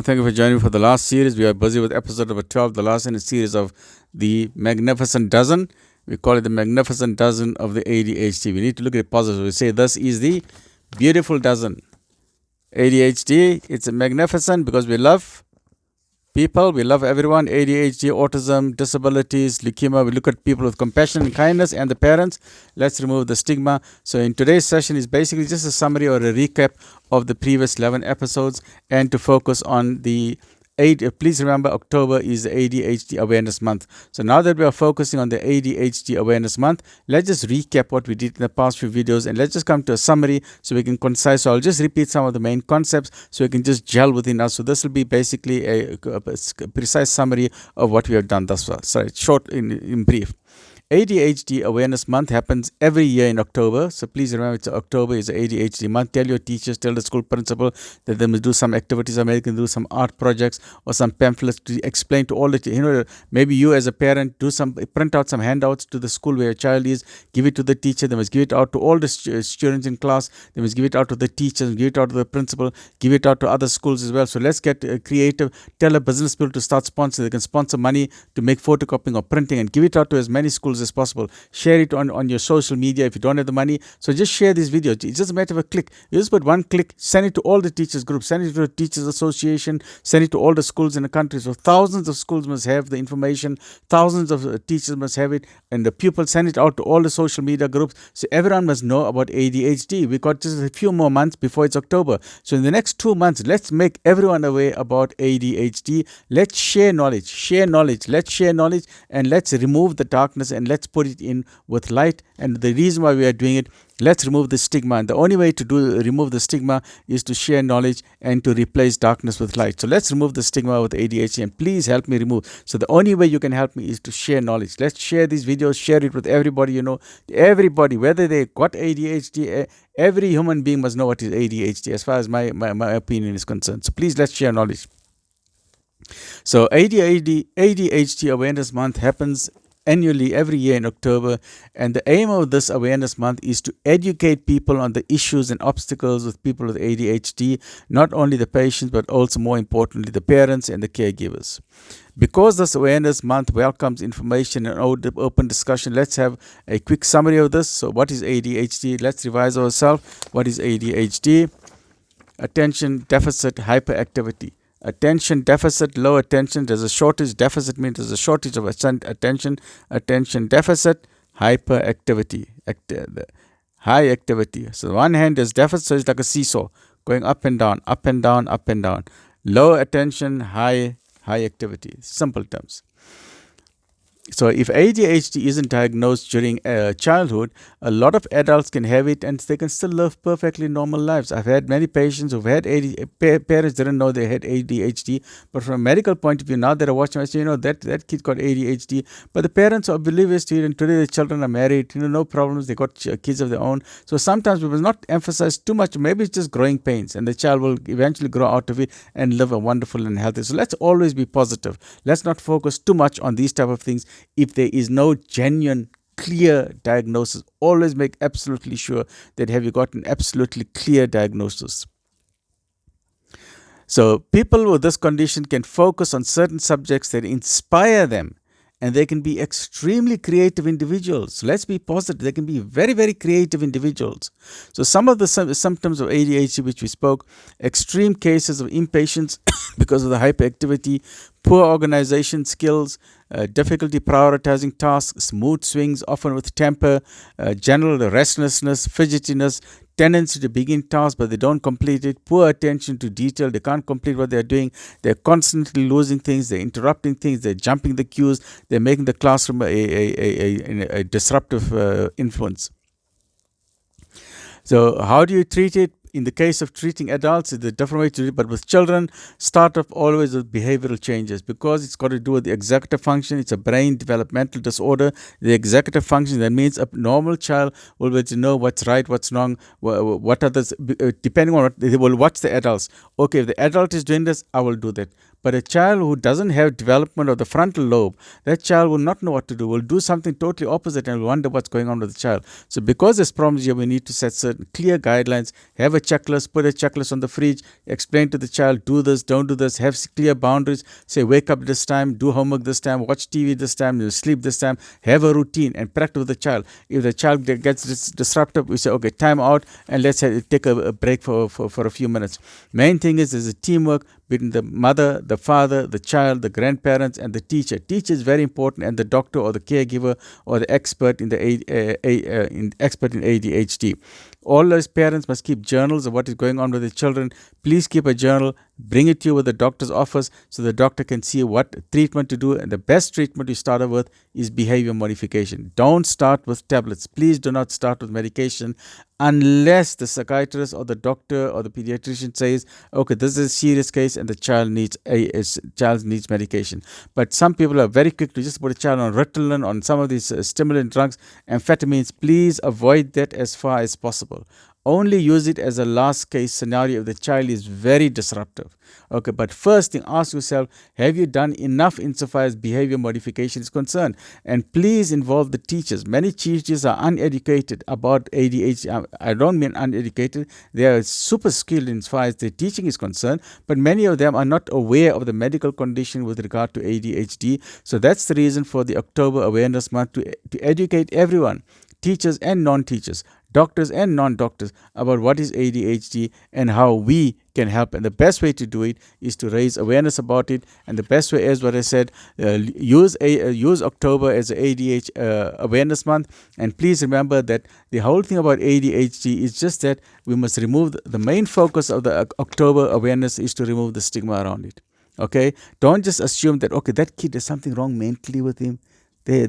Thank you for joining me for the last series. We are busy with episode number 12, the last in a series of the Magnificent Dozen. We call it the Magnificent Dozen of the ADHD. We need to look at it positive. We say this is the beautiful dozen. ADHD, it's a magnificent because we love people, we love everyone. ADHD, autism, disabilities, leukemia. We look at people with compassion and kindness and the parents. Let's remove the stigma. So in today's session is basically just a summary or a recap of the previous 11 episodes and to focus on the please remember October is the ADHD Awareness Month. So now that we are focusing on the ADHD Awareness Month, let's just recap what we did in the past few videos and let's just come to a summary so we can concise. So I'll just repeat some of the main concepts so we can just gel within us. So this will be basically a precise summary of what we have done thus far. Sorry, short in brief. ADHD Awareness Month happens every year in October. So please remember, October is the ADHD month. Tell your teachers, tell the school principal that they must do some activities, or maybe they can do some art projects or some pamphlets to explain to all the, maybe you as a parent print out some handouts to the school where your child is, give it to the teacher. They must give it out to all the students in class. They must give it out to the teachers, give it out to the principal, give it out to other schools as well. So let's get creative. Tell a business people to start sponsoring. They can sponsor money to make photocopying or printing and give it out to as many schools as possible. Share it on your social media if you don't have the money. So just share this video. It's just a matter of a click. You just put one click, send it to all the teachers groups, send it to the teachers association, send it to all the schools in the country. So thousands of schools must have the information, thousands of teachers must have it, and the pupils send it out to all the social media groups. So everyone must know about ADHD. We got just a few more months before it's October. So in the next 2 months, let's make everyone aware about ADHD. Let's share knowledge. Let's share knowledge and let's remove the darkness and let's put it in with light. And the reason why we are doing it, let's remove the stigma. And the only way to remove the stigma is to share knowledge and to replace darkness with light. So let's remove the stigma with ADHD and please help me remove. So the only way you can help me is to share knowledge. Let's share these videos, share it with everybody, everybody, whether they got ADHD, every human being must know what is ADHD as far as my opinion is concerned. So please let's share knowledge. So ADHD Awareness Month happens annually every year in October, and the aim of this awareness month is to educate people on the issues and obstacles with people with ADHD, not only the patients but also more importantly the parents and the caregivers. Because this awareness month welcomes information and open discussion, let's have a quick summary of this. So what is ADHD? Let's revise ourselves. What is ADHD? Attention deficit hyperactivity. Attention deficit, low attention. There's a shortage. Deficit means there's a shortage of attention. Attention deficit, hyperactivity, high activity. So on one hand there's deficit, so it's like a seesaw going up and down, up and down, up and down. Low attention, high activity. Simple terms. So if ADHD isn't diagnosed during childhood, a lot of adults can have it and they can still live perfectly normal lives. I've had many patients who've had parents didn't know they had ADHD, but from a medical point of view, now that I watch them, I say, that kid got ADHD, but the parents are oblivious to it, and today the children are married, no problems, they got kids of their own. So sometimes we must not emphasize too much. Maybe it's just growing pains and the child will eventually grow out of it and live a wonderful and healthy. So let's always be positive. Let's not focus too much on these type of things. If there is no genuine, clear diagnosis, always make absolutely sure that have you got an absolutely clear diagnosis. So people with this condition can focus on certain subjects that inspire them, and they can be extremely creative individuals. Let's be positive. They can be very, very creative individuals. So some of the symptoms of ADHD which we spoke, extreme cases of impatience because of the hyperactivity, poor organization skills, difficulty prioritizing tasks, mood swings, often with temper, general restlessness, fidgetiness, tendency to begin tasks but they don't complete it, poor attention to detail, they can't complete what they're doing, they're constantly losing things, they're interrupting things, they're jumping the cues, they're making the classroom a disruptive influence. So how do you treat it? In the case of treating adults, it's a different way to do it, but with children, start off always with behavioral changes because it's got to do with the executive function. It's a brain developmental disorder. The executive function, that means a normal child will be able to know what's right, what's wrong, what others, depending on what, they will watch the adults. Okay, if the adult is doing this, I will do that. But a child who doesn't have development of the frontal lobe, that child will not know what to do, will do something totally opposite and will wonder what's going on with the child. So because there's problems here, we need to set certain clear guidelines, have a checklist, put a checklist on the fridge, explain to the child, do this, don't do this, have clear boundaries, say wake up this time, do homework this time, watch TV this time, you sleep this time, have a routine and practice with the child. If the child gets disruptive, we say, okay, time out and let's take a break for a few minutes. Main thing is there's a teamwork between the mother, the father, the child, the grandparents, and the teacher. Teacher is very important, and the doctor or the caregiver or the expert in the expert in ADHD. All those parents must keep journals of what is going on with their children. Please keep a journal. Bring it to you with the doctor's office so the doctor can see what treatment to do. And the best treatment you start with is behavior modification. Don't start with tablets. Please do not start with medication unless the psychiatrist or the doctor or the pediatrician says, okay, this is a serious case and the child needs medication. But some people are very quick to just put a child on Ritalin, on some of these stimulant drugs, amphetamines. Please avoid that as far as possible. Only use it as a last case scenario if the child is very disruptive. Okay, but first thing, ask yourself, have you done enough insofar as behavior modification is concerned? And please involve the teachers. Many teachers are uneducated about ADHD. I don't mean uneducated. They are super skilled as far as their teaching is concerned, but many of them are not aware of the medical condition with regard to ADHD. So that's the reason for the October Awareness Month, to educate everyone, teachers and non-teachers, doctors and non-doctors, about what is ADHD and how we can help. And the best way to do it is to raise awareness about it. And the best way is what I said, use October as an ADHD Awareness Month. And please remember that the whole thing about ADHD is just that we must remove the main focus of the October awareness is to remove the stigma around it. Okay? Don't just assume that, okay, that kid, there's something wrong mentally with him. They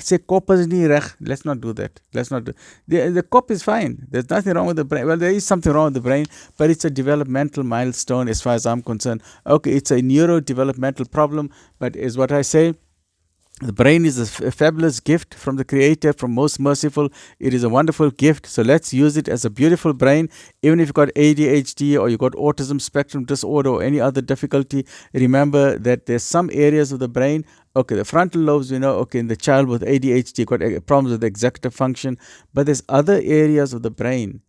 say cop is nie reg. Let's not do that. Let's not do. The cop is fine. There's nothing wrong with the brain. Well, there is something wrong with the brain, but it's a developmental milestone as far as I'm concerned. Okay, it's a neurodevelopmental problem, but is what I say. The brain is a fabulous gift from the Creator, from Most Merciful. It is a wonderful gift. So let's use it as a beautiful brain. Even if you've got ADHD or you've got autism spectrum disorder or any other difficulty, remember that there's some areas of the brain. Okay, the frontal lobes, we know, okay, in the child with ADHD, got problems with executive function. But there's other areas of the brain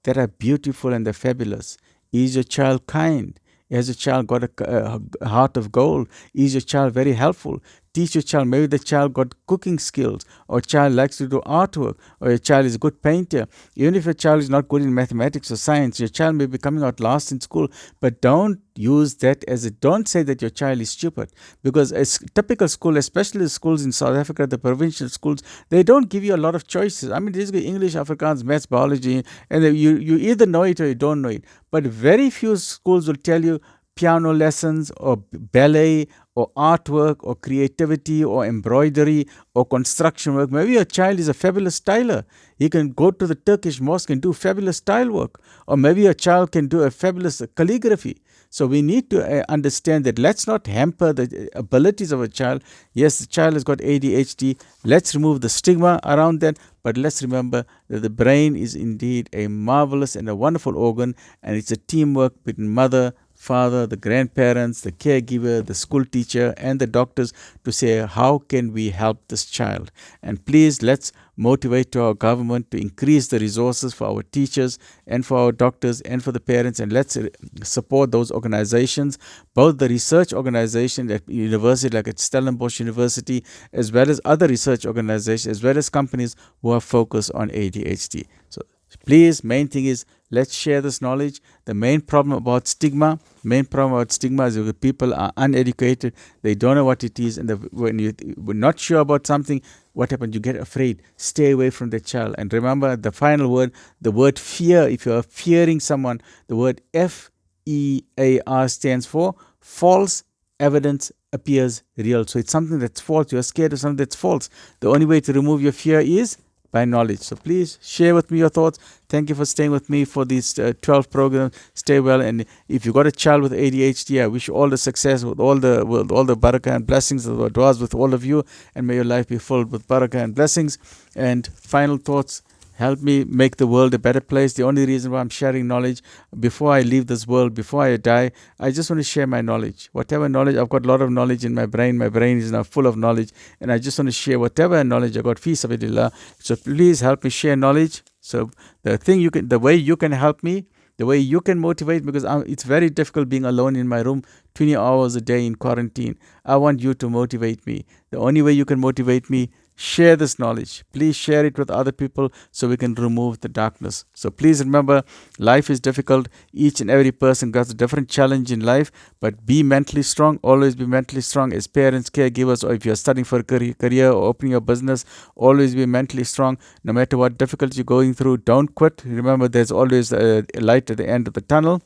that are beautiful and they're fabulous. Is your child kind? Has your child got a heart of gold? Is your child very helpful? Teach your child. Maybe the child got cooking skills, or child likes to do artwork, or your child is a good painter. Even if your child is not good in mathematics or science, your child may be coming out last in school. But don't use that don't say that your child is stupid, because a typical school, especially the schools in South Africa, the provincial schools, they don't give you a lot of choices. I mean, there's English, Afrikaans, maths, biology, and you either know it or you don't know it. But very few schools will tell you piano lessons or ballet or artwork or creativity or embroidery or construction work. Maybe your child is a fabulous tiler. He can go to the Turkish mosque and do fabulous tile work. Or maybe your child can do a fabulous calligraphy. So we need to understand that let's not hamper the abilities of a child. Yes, the child has got ADHD. Let's remove the stigma around that. But let's remember that the brain is indeed a marvelous and a wonderful organ. And it's a teamwork between mother, father, the grandparents, the caregiver, the school teacher, and the doctors to say, how can we help this child? And please, let's motivate to our government to increase the resources for our teachers and for our doctors and for the parents, and let's support those organizations, both the research organization at university like at Stellenbosch University, as well as other research organizations, as well as companies who are focused on ADHD. So please, main thing is, let's share this knowledge. The main problem about stigma is that people are uneducated. They don't know what it is. And when you're not sure about something, what happens? You get afraid. Stay away from the child. And remember the final word, the word fear. If you're fearing someone, the word FEAR stands for false evidence appears real. So it's something that's false. You're scared of something that's false. The only way to remove your fear is by knowledge. So please share with me your thoughts. Thank you for staying with me for these 12 programs. Stay well, and if you got a child with ADHD, I wish you all the success with all the barakah and blessings, the du'as with all of you, and may your life be filled with barakah and blessings. And final thoughts: help me make the world a better place. The only reason why I'm sharing knowledge, before I leave this world, before I die, I just want to share my knowledge. Whatever knowledge, I've got a lot of knowledge in my brain. My brain is now full of knowledge, and I just want to share whatever knowledge I got. Fi sabilillah. So please help me share knowledge. So the way you can help me the way you can motivate, because it's very difficult being alone in my room 20 hours a day in quarantine. I want you to motivate me. The only way you can motivate me, share this knowledge. Please share it with other people so we can remove the darkness. So please remember, life is difficult. Each and every person got a different challenge in life, but be mentally strong. Always be mentally strong as parents, caregivers, or if you're studying for a career or opening a business, always be mentally strong. No matter what difficulty you're going through, don't quit. Remember, there's always a light at the end of the tunnel.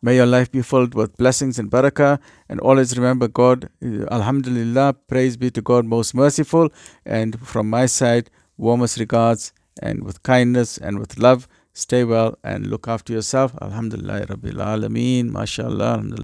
May your life be filled with blessings and barakah. And always remember God, Alhamdulillah, praise be to God most merciful. And from my side, warmest regards, and with kindness and with love, stay well and look after yourself. Alhamdulillah Rabbil-Aa'la'meen. MashaAllah. Alhamdulillah.